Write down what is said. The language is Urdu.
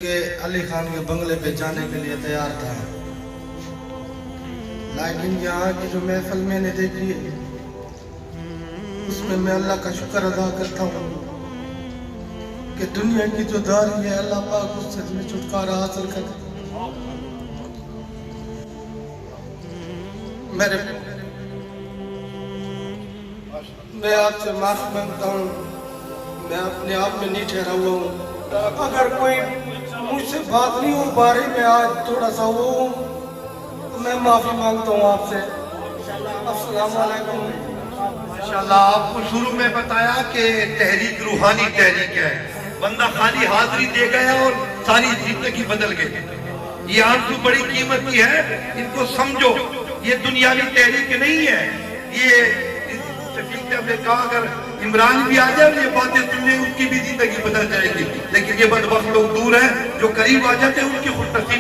کہ علی خان کے بنگلے پہ جانے کے لیے تیار تھا، لیکن یہاں کی جو محفل میں نے دیکھی اس میں اللہ کا شکر ادا کرتا ہوں کہ دنیا کی جو داری ہے اللہ پاک اس سے ہمیں چھٹکارا حاصل کر دے۔ میں آپ سے معافی مانگتا ہوں، میں اپنے آپ میں نہیں ٹھہرا ہوا ہوں۔ اگر کوئی مجھ سے بات نہیں ہو پا رہی، میں آج تھوڑا سا وہ ہوں، میں معافی مانگتا ہوں آپ سے۔ السلام علیکم۔ ماشاءاللہ، آپ کو شروع میں بتایا کہ تحریک روحانی تحریک ہے، بندہ خالی حاضری دے گیا اور ساری زندگی بدل گئی۔ یہ آرزو بڑی قیمت کی ہے، ان کو سمجھو، یہ دنیاوی تحریک نہیں ہے۔ یہ شفیق صاحب نے کہا اگر عمران بھی آ جائے یہ باتیں سننے، ان کی بھی زندگی بدل جائے گی، لیکن یہ بدبخت لوگ دور ہیں، جو قریب آ جاتے ہیں ان کی خوش نصیب